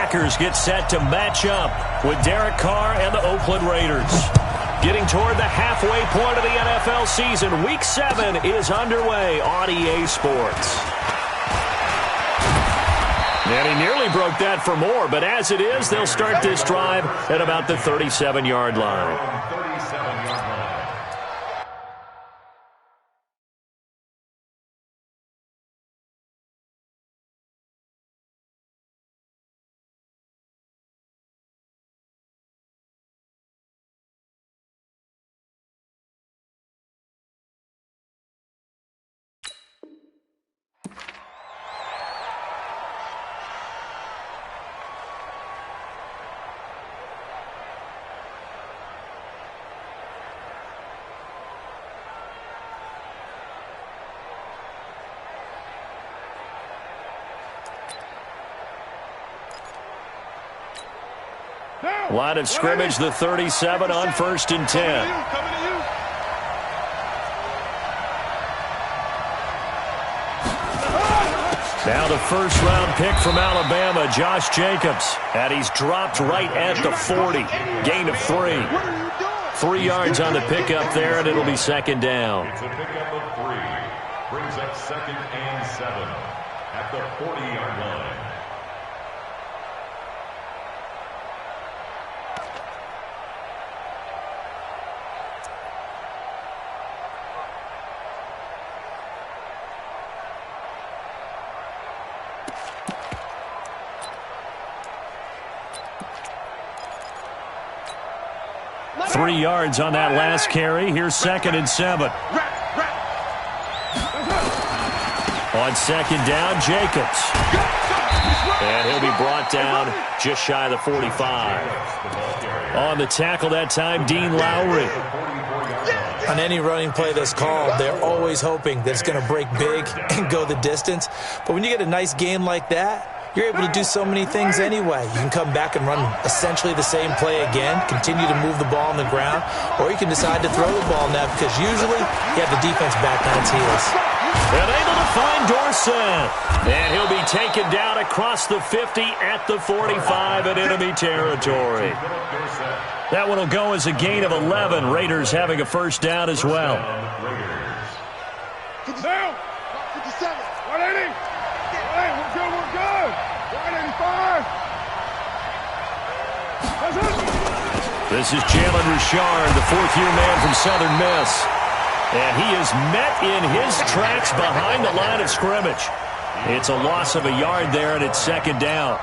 Packers get set to match up with Derek Carr and the Oakland Raiders. Getting toward the halfway point of the NFL season, Week 7 is underway on EA Sports. And he nearly broke that for more, but as it is, they'll start this drive at about the 37-yard line. Line of scrimmage, the 37 on 1st and 10. Now the first-round pick from Alabama, Josh Jacobs. And he's dropped right at the 40. Gain of 3. 3 yards on the pickup there, and it'll be second down. It's a pickup of 3. Brings up 2nd and 7 at the 40-yard line. Three yards on that last carry. Here's 2nd and 7. On 2nd down, Jacobs. And he'll be brought down just shy of the 45. On the tackle that time, Dean Lowry. On any running play that's called, they're always hoping that it's going to break big and go the distance. But when you get a nice game like that, you're able to do so many things anyway. You can come back and run essentially the same play again, continue to move the ball on the ground, or you can decide to throw the ball now because usually you have the defense back on its heels. And able to find Dorsett. And he'll be taken down across the 50 at the 45 in enemy territory. That one will go as a gain of 11. Raiders having a first down as well. 57, 180. Hey, we're good, we're good. 185. That's it. This is Jalen Richard, the fourth-year man from Southern Miss. And he is met in his tracks behind the line of scrimmage. It's a loss of a yard there, and it's second down.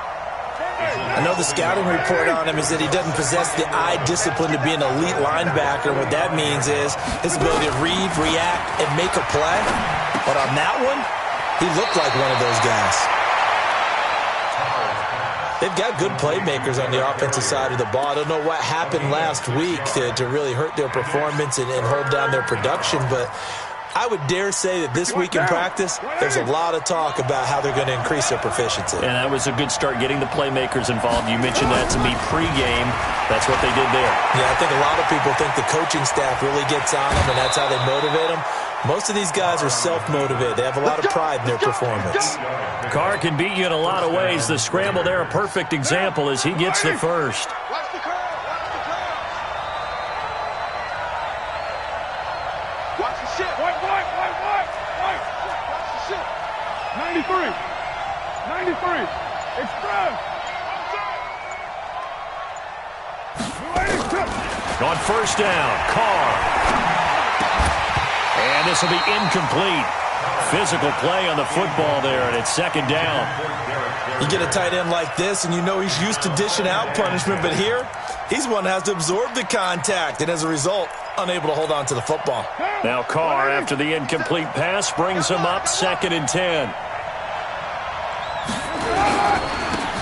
I know the scouting report on him is that he doesn't possess the eye discipline to be an elite linebacker. What that means is his ability to read, react, and make a play. But on that one, he looked like one of those guys. They've got good playmakers on the offensive side of the ball. I don't know what happened last week to really hurt their performance and hold down their production, but I would dare say that this week in practice, there's a lot of talk about how they're going to increase their proficiency. And that was a good start, getting the playmakers involved. You mentioned that to me pregame. That's what they did there. Yeah, I think a lot of people think the coaching staff really gets on them, and that's how they motivate them. Most of these guys are self-motivated. They have a lot of pride in their performance. Carr can beat you in a lot of ways. The scramble there, a perfect example as he gets the first. Watch the curve, watch the shit. White. Watch the shit. 93. Express. On first down, Carr. And this will be incomplete. Physical play on the football there, and it's second down. You get a tight end like this, and you know he's used to dishing out punishment, but here, he's one that has to absorb the contact, and as a result, unable to hold on to the football. Now Carr, after the incomplete pass, brings him up 2nd and 10.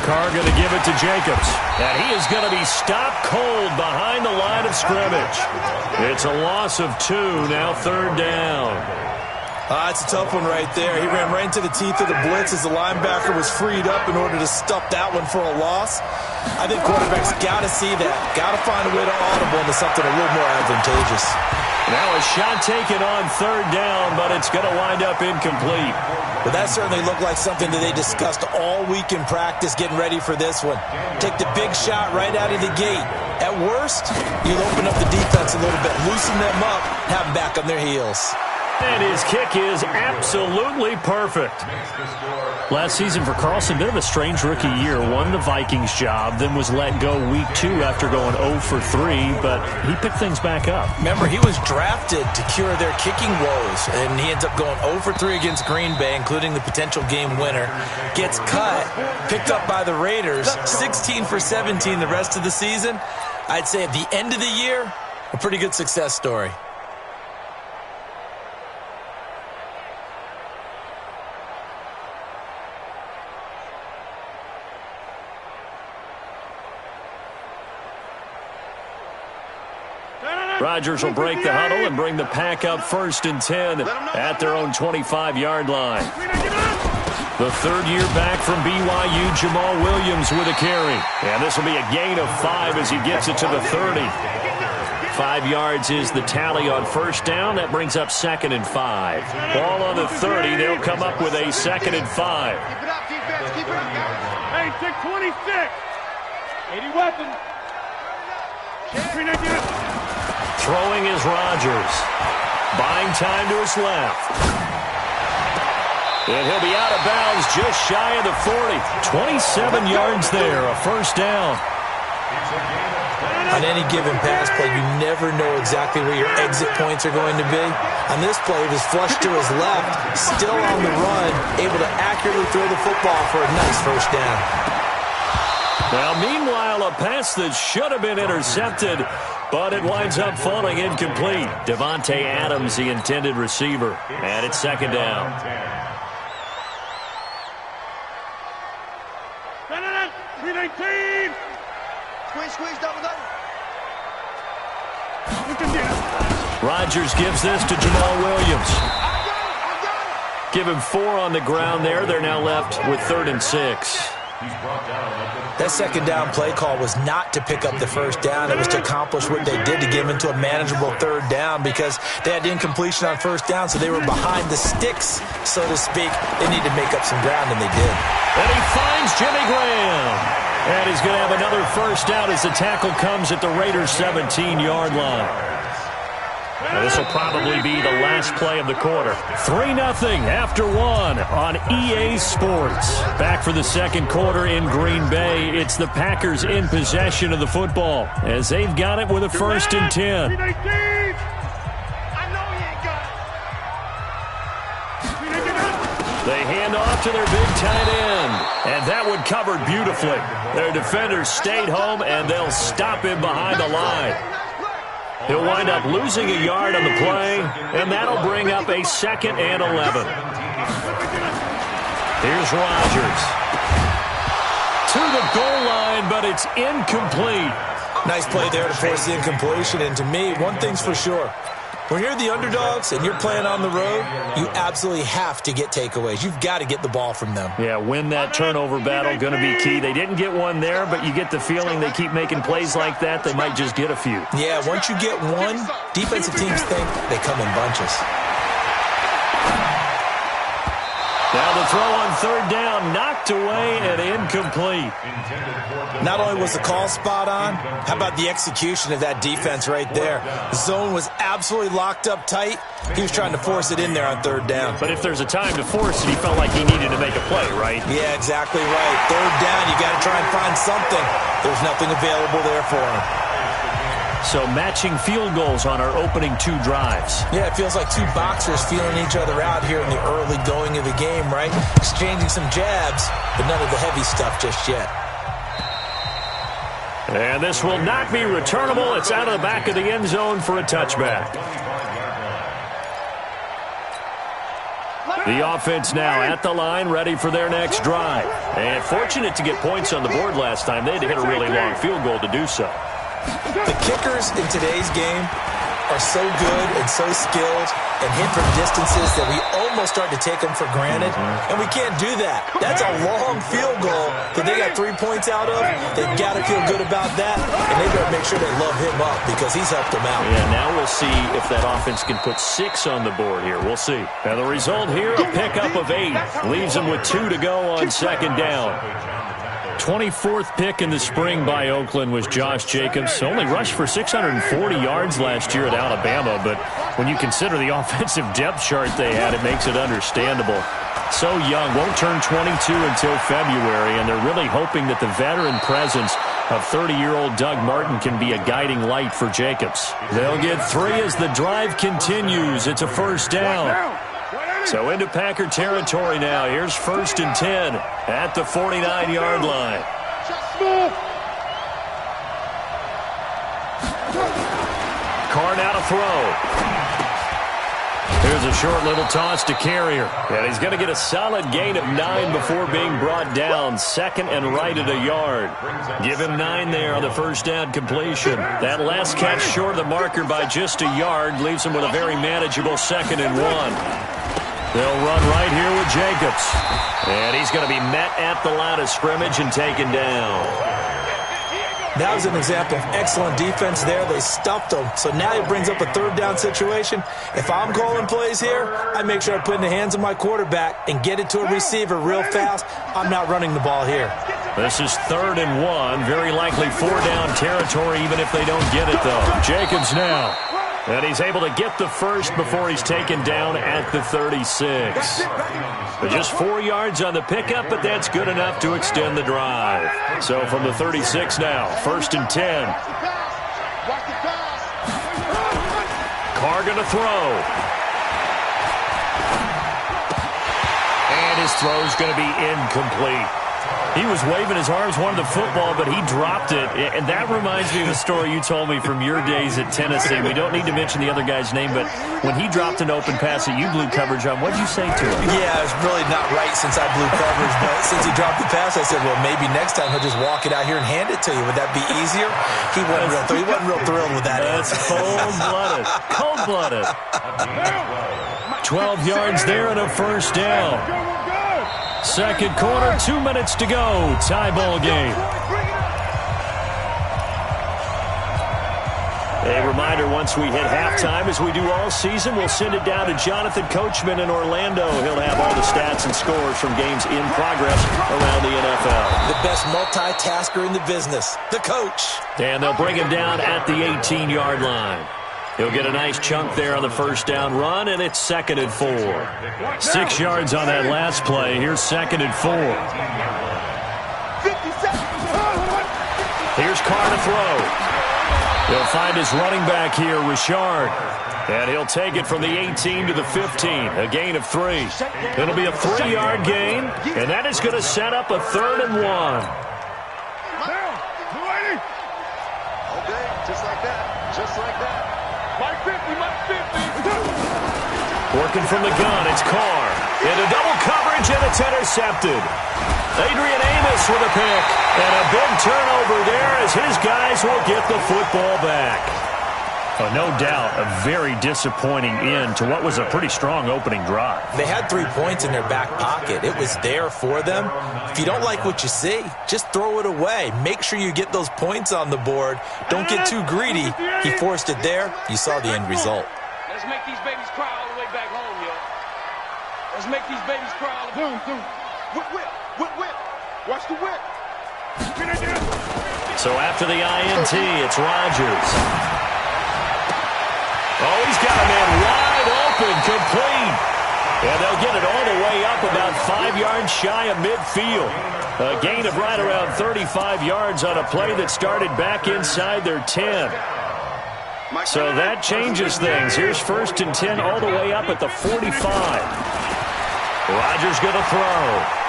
Carr going to give it to Jacobs. And he is going to be stopped cold behind the line of scrimmage. It's a loss of 2, now 3rd down. It's a tough one right there. He ran right into the teeth of the blitz as the linebacker was freed up in order to stuff that one for a loss. I think quarterbacks got to see that. Got to find a way to audible into something a little more advantageous. Now a shot taken on third down, but it's going to wind up incomplete. Well, that certainly looked like something that they discussed all week in practice getting ready for this one. Take the big shot right out of the gate. At worst, you'll open up the defense a little bit, loosen them up, have them back on their heels. And his kick is absolutely perfect. Last season for Carlson, bit of a strange rookie year. Won the Vikings job, then was let go week 2 after going 0 for 3, but he picked things back up. Remember, he was drafted to cure their kicking woes, and he ends up going 0 for 3 against Green Bay, including the potential game winner. Gets cut, picked up by the Raiders, 16 for 17 the rest of the season. I'd say at the end of the year, a pretty good success story. Rodgers will break the huddle and bring the pack up 1st and 10 at their own 25-yard line. The third year back from BYU, Jamal Williams with a carry. And this will be a gain of 5 as he gets it to the 30. 5 yards is the tally on first down. That brings up 2nd and 5. Ball on the 30. They'll come up with a 2nd and 5. Keep it up, defense. Keep it up, guys. Hey, 626. 80 weapons. Throwing is Rodgers. Buying time to his left. And he'll be out of bounds just shy of the 40. 27 yards there, a first down. On any given pass play, you never know exactly where your exit points are going to be. On this play, it was flushed to his left, still on the run, able to accurately throw the football for a nice first down. Now, meanwhile, a pass that should have been intercepted, but it winds up falling incomplete. Devontae Adams, the intended receiver, and it's 2nd down. 319. Squeeze, double. Rodgers gives this to Jamal Williams. Give him 4 on the ground there. They're now left with 3rd and 6. That 2nd down play call was not to pick up the first down. It was to accomplish what they did to get him into a manageable 3rd down because they had incompletion on first down, so they were behind the sticks, so to speak. They needed to make up some ground, and they did. And he finds Jimmy Graham. And he's going to have another first down as the tackle comes at the Raiders' 17-yard line. Now, this will probably be the last play of the quarter. 3-0 after 1 on EA Sports. Back for the second quarter in Green Bay. It's the Packers in possession of the football as they've got it with a 1st and 10. They hand off to their big tight end. And that one covered beautifully. Their defenders stayed home, and they'll stop him behind the line. He'll wind up losing a yard on the play, and that'll bring up a 2nd and 11. Here's Rodgers. To the goal line, but it's incomplete. Nice play there to force the incompletion, and to me, one thing's for sure. When you're the underdogs and you're playing on the road, you absolutely have to get takeaways. You've got to get the ball from them. Yeah, win that turnover battle, going to be key. They didn't get one there, but you get the feeling they keep making plays like that, they might just get a few. Yeah, once you get one, defensive teams think they come in bunches. Now the throw on 3rd down, knocked away and incomplete. Not only was the call spot on, how about the execution of that defense right there? The zone was absolutely locked up tight. He was trying to force it in there on 3rd down. But if there's a time to force it, he felt like he needed to make a play, right? Yeah, exactly right. 3rd down, you got to try and find something. There's nothing available there for him. So matching field goals on our opening 2 drives. Yeah, it feels like 2 boxers feeling each other out here in the early going of the game, right? Exchanging some jabs, but none of the heavy stuff just yet. And this will not be returnable. It's out of the back of the end zone for a touchback. The offense now at the line, ready for their next drive. And fortunate to get points on the board last time. They had to hit a really long field goal to do so. The kickers in today's game are so good and so skilled and hit from distances that we almost start to take them for granted, and we can't do that. That's a long field goal that they got 3 points out of. They've got to feel good about that, and they better make sure they love him up because he's helped them out. Yeah, now we'll see if that offense can put 6 on the board here. We'll see. And the result here, a pickup of 8. Leaves them with 2 to go on second down. 24th pick in the spring by Oakland was Josh Jacobs. Only rushed for 640 yards last year at Alabama, but when you consider the offensive depth chart they had, it makes it understandable. So young, won't turn 22 until February, and they're really hoping that the veteran presence of 30-year-old Doug Martin can be a guiding light for Jacobs. They'll get 3 as the drive continues. It's a first down. So into Packer territory now. Here's 1st and 10 at the 49-yard line. Carr now to throw. Here's a short little toss to Carrier. And he's going to get a solid gain of 9 before being brought down. 2nd and right at a yard. Give him 9 there on the first down completion. That last catch short of the marker by just a yard leaves him with a very manageable 2nd and 1. They'll run right here with Jacobs. And he's going to be met at the line of scrimmage and taken down. That was an example of excellent defense there. They stuffed him. So now he brings up a 3rd down situation. If I'm calling plays here, I make sure I put it in the hands of my quarterback and get it to a receiver real fast. I'm not running the ball here. This is 3rd and 1. Very likely 4-down territory even if they don't get it, though. Jacobs now. And he's able to get the first before he's taken down at the 36. But just 4 yards on the pickup, but that's good enough to extend the drive. So from the 36 now, 1st and 10. Carr going to throw. And his throw's going to be incomplete. He was waving his arms, wanted the football, but he dropped it. And that reminds me of the story you told me from your days at Tennessee. We don't need to mention the other guy's name, but when he dropped an open pass that you blew coverage on, what did you say to him? Yeah, it's really not right since I blew coverage, but since he dropped the pass, I said, well, maybe next time he'll just walk it out here and hand it to you. Would that be easier? He wasn't real thrilled with that. That's cold-blooded. Cold-blooded. 12 yards there and a first down. Second quarter, 2 minutes to go. Tie ball game. A reminder, once we hit halftime, as we do all season, we'll send it down to Jonathan Coachman in Orlando. He'll have all the stats and scores from games in progress around the NFL. The best multitasker in the business, the coach. And they'll bring him down at the 18-yard line. He'll get a nice chunk there on the first down run, and it's 2nd and 4. 6 yards on that last play. Here's 2nd and 4. Here's Carr to throw. He'll find his running back here, Richard. And he'll take it from the 18 to the 15, a gain of 3. It'll be a 3-yard gain, and that is going to set up a 3rd and 1. Okay, just like that. Just like that. Mike 50, Mike 50. Working from the gun, it's Carr. Into double coverage, and it's intercepted. Adrian Amos with a pick. And a big turnover there as his guys will get the football back. Oh, no doubt, a very disappointing end to what was a pretty strong opening drive. They had 3 points in their back pocket. It was there for them. If you don't like what you see, just throw it away. Make sure you get those points on the board. Don't get too greedy. He forced it there. You saw the end result. Let's make these babies cry all the way back home, yo. Let's make these babies cry all the way back home. Whip, whip, whip, whip. Watch the whip. So after the INT, it's Rodgers. Oh, he's got a man wide open, complete. And they'll get it all the way up about 5 yards shy of midfield. A gain of right around 35 yards on a play that started back inside their 10. So that changes things. Here's 1st and 10 all the way up at the 45. Rodgers going to throw.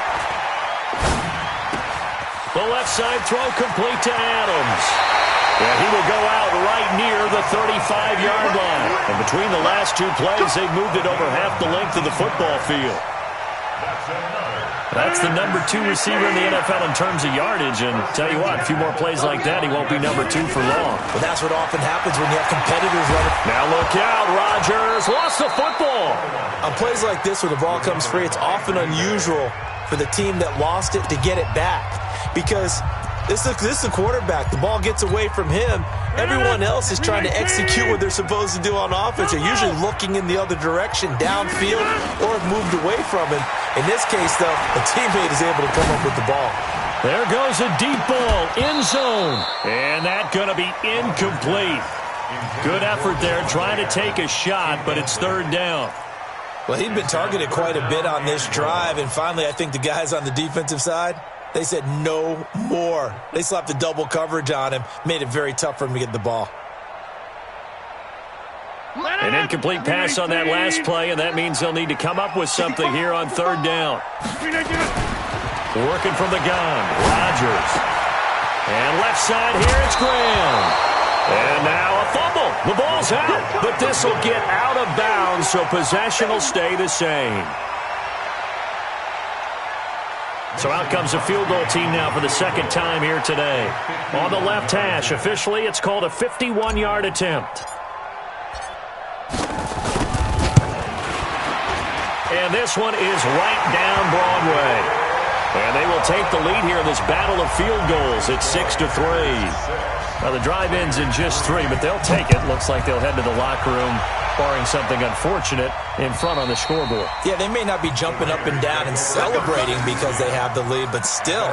The left side throw complete to Adams. And he will go out right near the 35-yard line. And between the last 2 plays, they've moved it over half the length of the football field. That's another That's the number 2 receiver in the NFL in terms of yardage, and tell you what, a few more plays like that, he won't be number 2 for long. But that's what often happens when you have competitors running. Now look out, Rodgers lost the football. On plays like this, where the ball comes free, it's often unusual for the team that lost it to get it back, because this is the quarterback. The ball gets away from him. Everyone else is trying to execute what they're supposed to do on offense. They're usually looking in the other direction, downfield, or have moved away from him. In this case, though, a teammate is able to come up with the ball. There goes a deep ball, end zone. And that's going to be incomplete. Good effort there, trying to take a shot, but it's third down. Well, he'd been targeted quite a bit on this drive, and finally I think the guys on the defensive side, they said no more. They slapped the double coverage on him, made it very tough for him to get the ball. An incomplete pass on that last play, and that means they'll need to come up with something here on third down. Working from the gun, Rodgers. And left side here, it's Graham. And now a fumble. The ball's out, but this will get out of bounds, so possession will stay the same. So out comes a field goal team now for the second time here today. On the left hash, officially, it's called a 51-yard attempt. And this one is right down Broadway. And they will take the lead here in this battle of field goals. It's 6-3. Now the drive ends in just 3, but they'll take it. Looks like they'll head to the locker room, barring something unfortunate, in front on the scoreboard. Yeah, they may not be jumping up and down and celebrating because they have the lead, but still,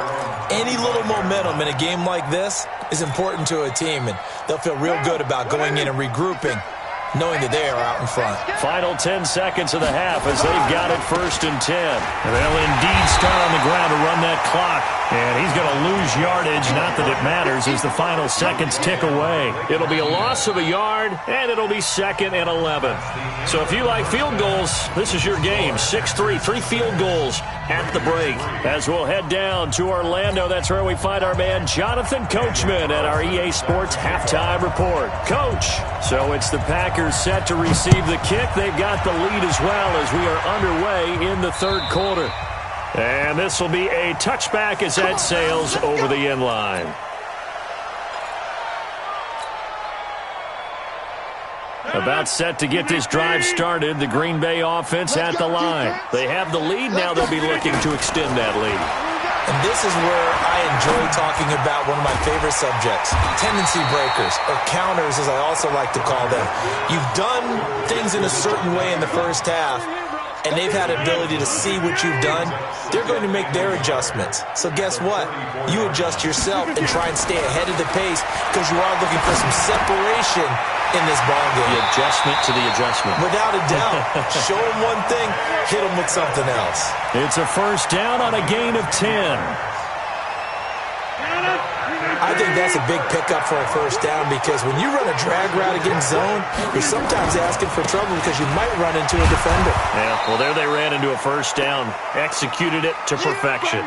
any little momentum in a game like this is important to a team, and they'll feel real good about going in and regrouping, knowing that they are out in front. Final 10 seconds of the half as they've got it 1st and 10. They'll indeed start on the ground to run that clock. And he's going to lose yardage, not that it matters, as the final seconds tick away. It'll be a loss of a yard, and it'll be 2nd and 11. So if you like field goals, this is your game. 6-3, 3 field goals at the break. As we'll head down to Orlando, that's where we find our man Jonathan Coachman at our EA Sports Halftime Report. Coach, so it's the Packers set to receive the kick. They've got the lead as well as we are underway in the third quarter. And this will be a touchback as that sails over the end line. About set to get this drive started, the Green Bay offense at the line. They have the lead, now they'll be looking to extend that lead. And this is where I enjoy talking about one of my favorite subjects, tendency breakers, or counters as I also like to call them. You've done things in a certain way in the first half, and they've had ability to see what you've done. They're going to make their adjustments. So guess what? You adjust yourself and try and stay ahead of the pace because you are looking for some separation in this ball game. The adjustment to the adjustment. Without a doubt. Show them one thing, hit them with something else. It's a first down on a gain of 10. I think that's a big pickup for a first down because when you run a drag route against zone, you're sometimes asking for trouble because you might run into a defender. Yeah, well, there they ran into a first down, executed it to perfection.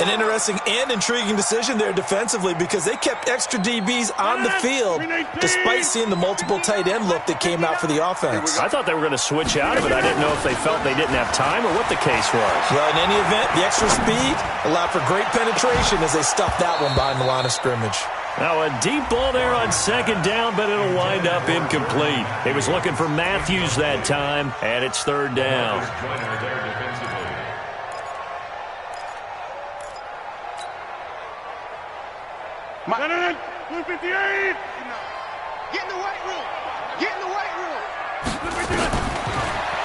An interesting and intriguing decision there defensively because they kept extra DBs on the field despite seeing the multiple tight end look that came out for the offense. I thought they were going to switch out of it. I didn't know if they felt they didn't have time or what the case was. Well, in any event, the extra speed allowed for great penetration as they stuffed that one behind the line of scrimmage. Now a deep ball there on second down, but it'll wind up incomplete. He was looking for Matthews that time, and it's third down. Get in the weight room. Get in the weight room.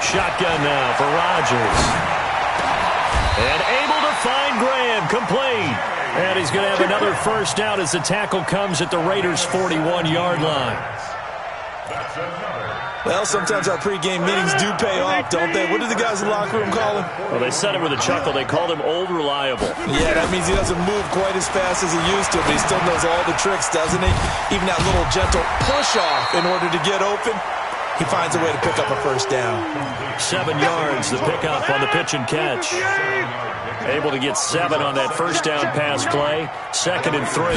Shotgun now for Rodgers. And able to find Graham, complete. And he's going to have another first down as the tackle comes at the Raiders' 41-yard line. Well, sometimes our pregame meetings do pay off, don't they? What did the guys in the locker room call him? Well, they said it with a chuckle. They called him Old Reliable. Yeah, that means he doesn't move quite as fast as he used to, but he still knows all the tricks, doesn't he? Even that little gentle push-off in order to get open, he finds a way to pick up a first down. 7 yards, the pickup on the pitch and catch. Able to get 7 on that first down pass play. 2nd and 3.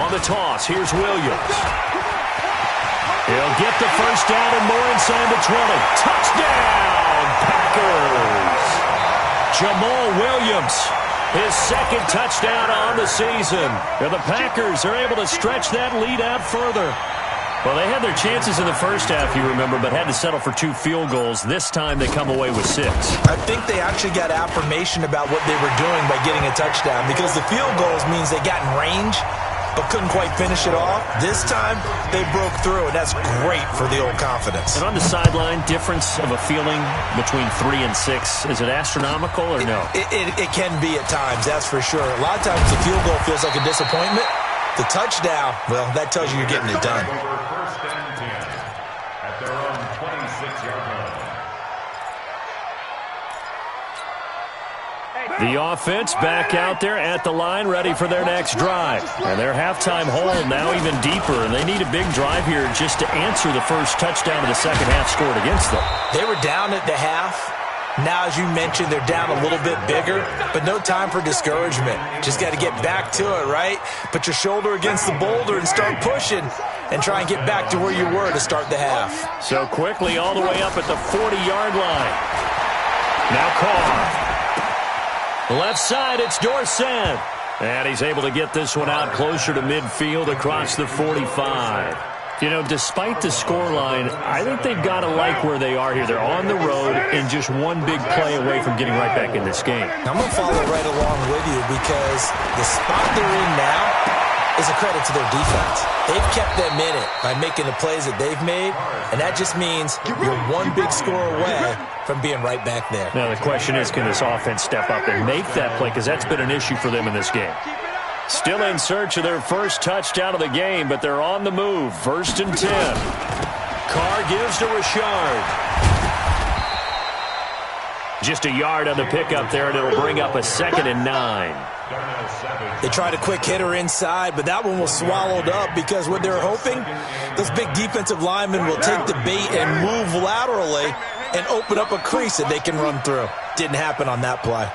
On the toss, here's Williams. He'll get the first down and more inside the 20. Touchdown, Packers! Jamal Williams, his second touchdown on the season. And the Packers are able to stretch that lead out further. Well, they had their chances in the first half, you remember, but had to settle for 2 field goals. This time they come away with 6. I think they actually got affirmation about what they were doing by getting a touchdown, because the field goals means they got in range but couldn't quite finish it off. This time they broke through, and that's great for the old confidence. And on the sideline, difference of a feeling between 3 and 6, is it astronomical or no? It can be at times, that's for sure. A lot of times the field goal feels like a disappointment. The touchdown, well, that tells you you're getting it done. First and 10 at their own 26-yard line. The offense back out there at the line, ready for their next drive. And their halftime hole now even deeper, and they need a big drive here just to answer the first touchdown of the second half scored against them. They were down at the half. Now, as you mentioned, they're down a little bit bigger, but no time for discouragement. Just got to get back to it, right? Put your shoulder against the boulder and start pushing and try and get back to where you were to start the half. So quickly all the way up at the 40-yard line. Now Carr. Left side, it's Dorsett. And he's able to get this one out closer to midfield across the 45. You know, despite the scoreline, I think they've got to like where they are here. They're on the road and just one big play away from getting right back in this game. I'm going to follow right along with you, because the spot they're in now is a credit to their defense. They've kept them in it by making the plays that they've made, and that just means you're one big score away from being right back there. Now, the question is, can this offense step up and make that play? Because that's been an issue for them in this game. Still in search of their first touchdown of the game, but they're on the move. 1st and 10. Carr gives to Richard. Just a yard on the pickup there, and it'll bring up a 2nd and 9. They tried a quick hitter inside, but that one was swallowed up, because what they're hoping, those big defensive linemen will take the bait and move laterally and open up a crease that they can run through. Didn't happen on that play.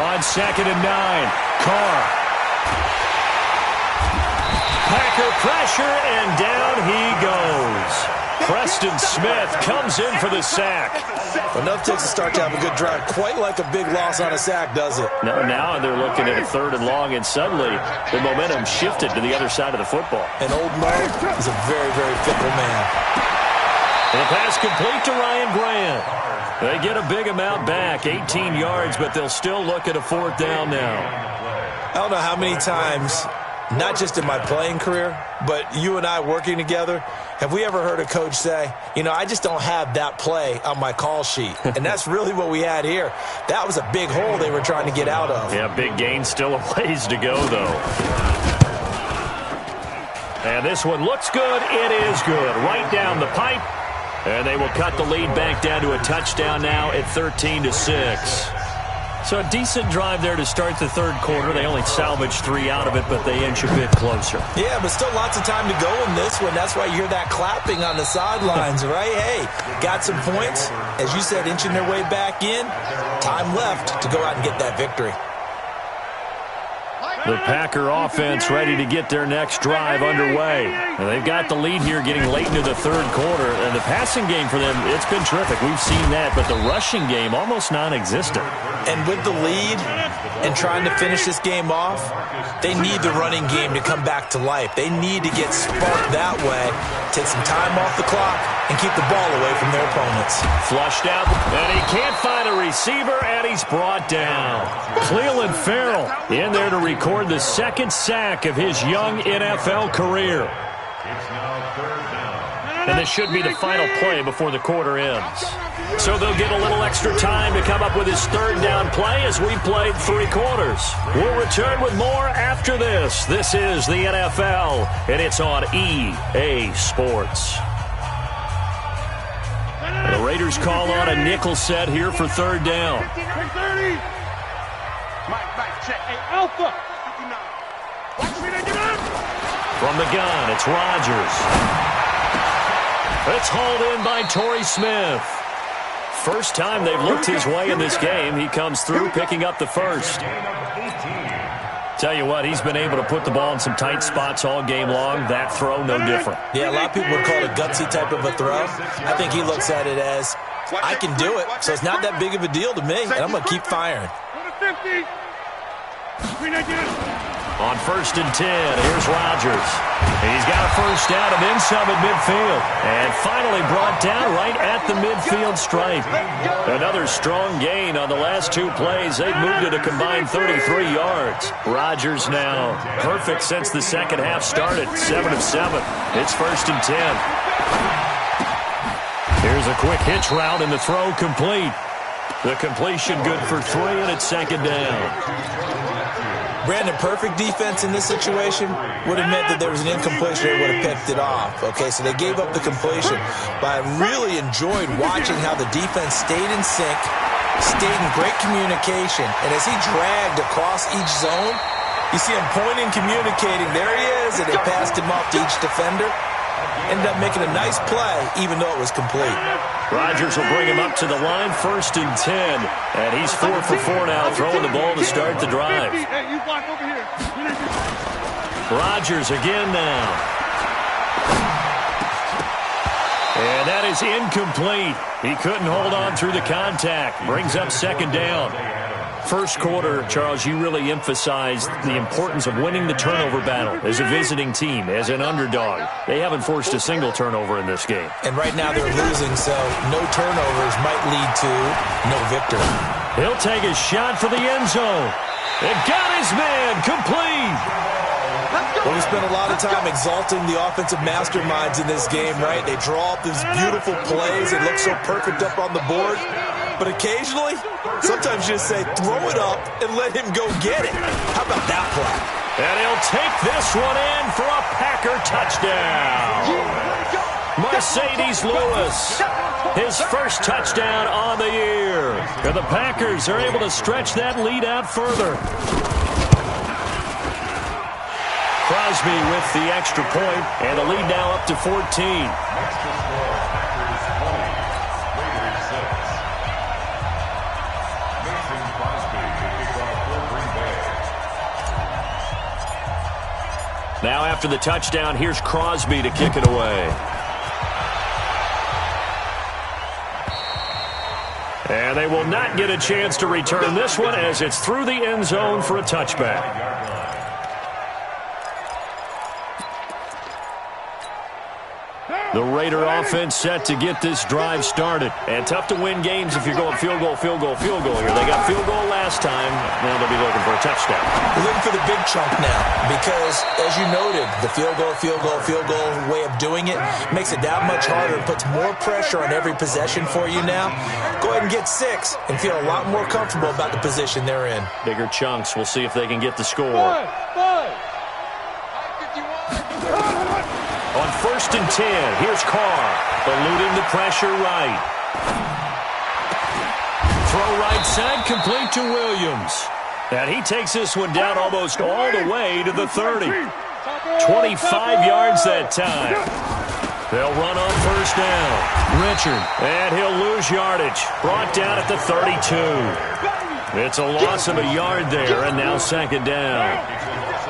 On 2nd and 9, Carr. Packer pressure, and down he goes. Preston Smith comes in for the sack. Enough takes a start to have a good drive. Quite like a big loss on a sack, does it? Now they're looking at a 3rd and long, and suddenly the momentum shifted to the other side of the football. And old Mo is a very, very fickle man. And the pass complete to Ryan Grant. They get a big amount back, 18 yards, but they'll still look at a 4th down now. I don't know how many times, not just in my playing career, but you and I working together, have we ever heard a coach say, you know, I just don't have that play on my call sheet. And that's really what we had here. That was a big hole they were trying to get out of. Yeah, big gain, still a ways to go, though. And this one looks good. It is good. Right down the pipe. And they will cut the lead back down to a touchdown now at 13-6. So a decent drive there to start the 3rd quarter. They only salvaged 3 out of it, but they inch a bit closer. Yeah, but still lots of time to go in this one. That's why you hear that clapping on the sidelines, right? Hey, got some points. As you said, inching their way back in. Time left to go out and get that victory. The Packer offense ready to get their next drive underway. And they've got the lead here getting late into the 3rd quarter. And the passing game for them, it's been terrific. We've seen that. But the rushing game, almost non-existent. And with the lead and trying to finish this game off, they need the running game to come back to life. They need to get sparked that way, take some time off the clock, and keep the ball away from their opponents. Flushed out, and he can't find a receiver, and he's brought down. Cleveland Farrell in there to record the 2nd sack of his young NFL career. And this should be the final play before the quarter ends. So they'll get a little extra time to come up with his 3rd down play as we played 3 quarters. We'll return with more after this. This is the NFL, and it's on EA Sports. The Raiders call on a nickel set here for 3rd down. From the gun, it's Rodgers. It's hauled in by Torrey Smith. First time they've looked his way in this game. He comes through, picking up the 1st. Tell you what, he's been able to put the ball in some tight spots all game long. That throw, no different. Yeah, a lot of people would call it a gutsy type of a throw. I think he looks at it as I can do it, so it's not that big of a deal to me, and I'm going to keep firing. On 1st and 10, here's Rodgers. He's got a first down and then some at midfield. And finally brought down right at the midfield stripe. Another strong gain on the last 2 plays. They've moved it a combined 33 yards. Rodgers now perfect since the second half started. 7 of 7. It's 1st and 10. Here's a quick hitch route and the throw complete. The completion good for 3, and it's 2nd down. Brandon, perfect defense in this situation would have meant that there was an incompletion. They would have picked it off. Okay, so they gave up the completion. But I really enjoyed watching how the defense stayed in sync, stayed in great communication. And as he dragged across each zone, you see him pointing, communicating. There he is, and they passed him off to each defender. Ended up making a nice play, even though it was complete. Rodgers will bring him up to the line, 1st and 10. And he's 4 for 4 now, throwing the ball to start the drive. Rodgers again now. And that is incomplete. He couldn't hold on through the contact. Brings up 2nd down. First quarter, Charles, you really emphasized the importance of winning the turnover battle as a visiting team, as an underdog. They haven't forced a single turnover in this game. And right now they're losing, so no turnovers might lead to no victory. He'll take a shot for the end zone. It got his man complete. Well, we spent a lot of time exalting the offensive masterminds in this game, right? They draw up these beautiful plays. They look so perfect up on the board. But occasionally, sometimes you just say, throw it up and let him go get it. How about that play? And he'll take this one in for a Packer touchdown. Mercedes Lewis, his first touchdown on the year. And the Packers are able to stretch that lead out further. Crosby with the extra point, and the lead now up to 14. Now after the touchdown, here's Crosby to kick it away. And they will not get a chance to return this one as it's through the end zone for a touchback. The Raider offense set to get this drive started. And tough to win games if you're going field goal, field goal, field goal here. They got field goal last time. Now they'll be looking for a touchdown. They're looking for the big chunk now because, as you noted, the field goal, field goal, field goal way of doing it makes it that much harder and puts more pressure on every possession for you now. Go ahead and get 6 and feel a lot more comfortable about the position they're in. Bigger chunks. We'll see if they can get the score. On 1st and 10, here's Carr, eluding the pressure right. Throw right side, complete to Williams. And he takes this one down almost all the way to the 30. 25 yards that time. They'll run on 1st down. Richard, and he'll lose yardage. Brought down at the 32. It's a loss of a yard there, and now 2nd down.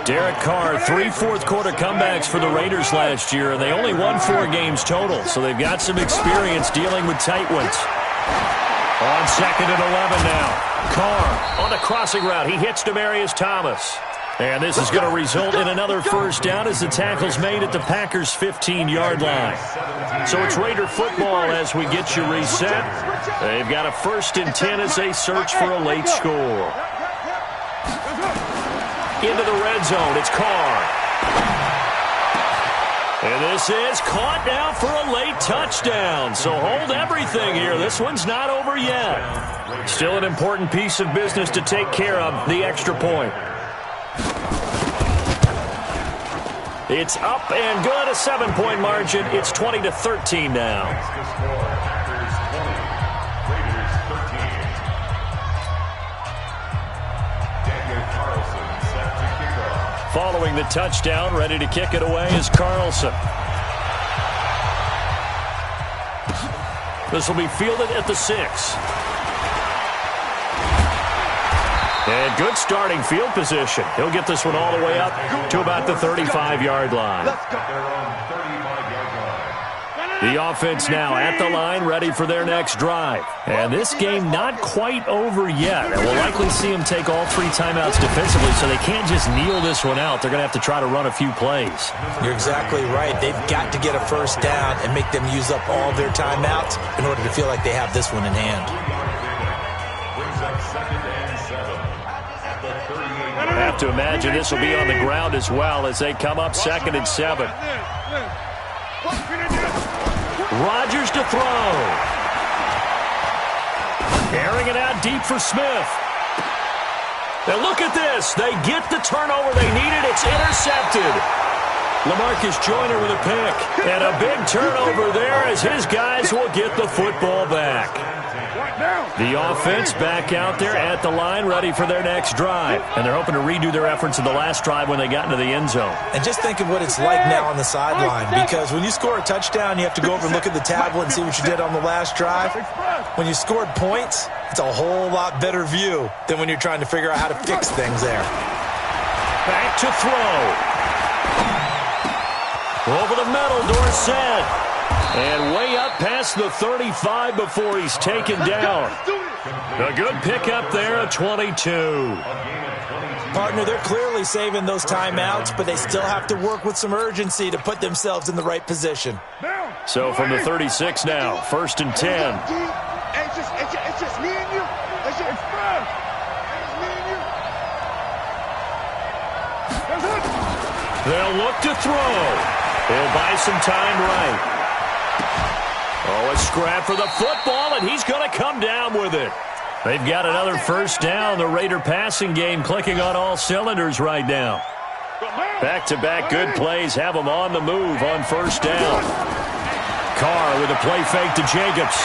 Derek Carr, 3 fourth-quarter comebacks for the Raiders last year, and they only won 4 games total, so they've got some experience dealing with tight ones. On 2nd and 11 now. Carr on the crossing route. He hits Demaryius Thomas. And this is going to result in another first down as the tackle's made at the Packers' 15-yard line. So it's Raider football as we get you reset. They've got a 1st and 10 as they search for a late score. Into the red zone, it's Carr. And this is caught now for a late touchdown. So hold everything here. This one's not over yet. Still an important piece of business to take care of, the extra point. It's up and good, a 7-point margin. It's 20-13 now. Following the touchdown, ready to kick it away is Carlson. This will be fielded at the 6. And good starting field position. He'll get this one all the way up to about the 35-yard line. The offense now at the line, ready for their next drive. And this game not quite over yet. And we'll likely see them take all 3 timeouts defensively, so they can't just kneel this one out. They're going to have to try to run a few plays. You're exactly right. They've got to get a first down and make them use up all their timeouts in order to feel like they have this one in hand. I have to imagine this will be on the ground as well as they come up 2nd and 7. Rodgers to throw. Airing it out deep for Smith. And look at this. They get the turnover they needed. It's intercepted. LaMarcus Joyner with a pick. And a big turnover there as his guys will get the football back. The offense back out there at the line, ready for their next drive. And they're hoping to redo their efforts in the last drive when they got into the end zone. And just think of what it's like now on the sideline, because when you score a touchdown, you have to go over and look at the tablet and see what you did on the last drive. When you scored points, it's a whole lot better view than when you're trying to figure out how to fix things there. Back to throw. Over the middle, Dorsett. And way up past the 35 before he's taken down. A good pickup there at 22. Partner, they're clearly saving those timeouts, but they still have to work with some urgency to put themselves in the right position. So from the 36 now, 1st and 10. It's just me and you. It's me and you. They'll look to throw. He'll buy some time right. Oh, a scrap for the football, and he's going to come down with it. They've got another first down. The Raider passing game clicking on all cylinders right now. Back-to-back good plays have them on the move on first down. Carr with a play fake to Jacobs.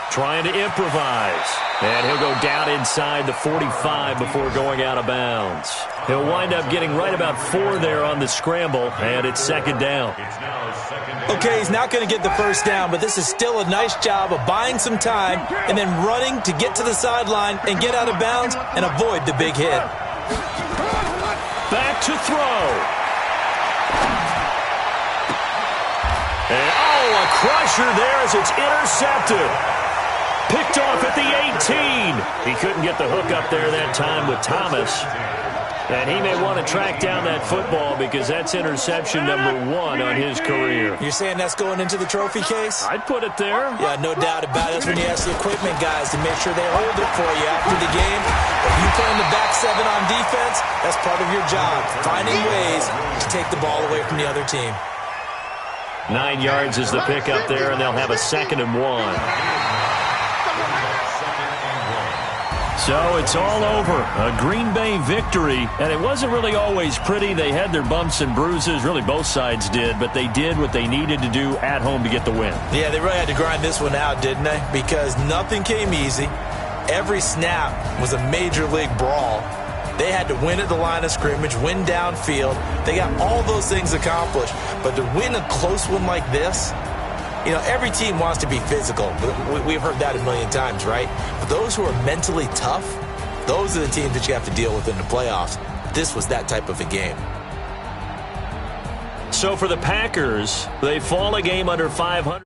Trying to improvise. And he'll go down inside the 45 before going out of bounds. He'll wind up getting right about 4 there on the scramble, and it's 2nd down. Okay, he's not going to get the first down, but this is still a nice job of buying some time and then running to get to the sideline and get out of bounds and avoid the big hit. Back to throw. And, oh, a crusher there as it's intercepted. Picked off at the 18. He couldn't get the hook up there that time with Thomas. And he may want to track down that football because that's interception number 1 on his career. You're saying that's going into the trophy case? I'd put it there. Yeah, no doubt about it. That's when you ask the equipment guys to make sure they hold it for you after the game. If you playing the back 7 on defense, that's part of your job, finding ways to take the ball away from the other team. 9 yards is the pickup there, and they'll have a 2nd and 1. So it's all over. A Green Bay victory, and it wasn't really always pretty. They had their bumps and bruises. Really, both sides did, but they did what they needed to do at home to get the win. Yeah, they really had to grind this one out, didn't they? Because nothing came easy. Every snap was a major league brawl. They had to win at the line of scrimmage, win downfield. They got all those things accomplished. But to win a close one like this, you know, every team wants to be physical. We've heard that a million times, right? But those who are mentally tough, those are the teams that you have to deal with in the playoffs. This was that type of a game. So for the Packers, they fall a game under 500.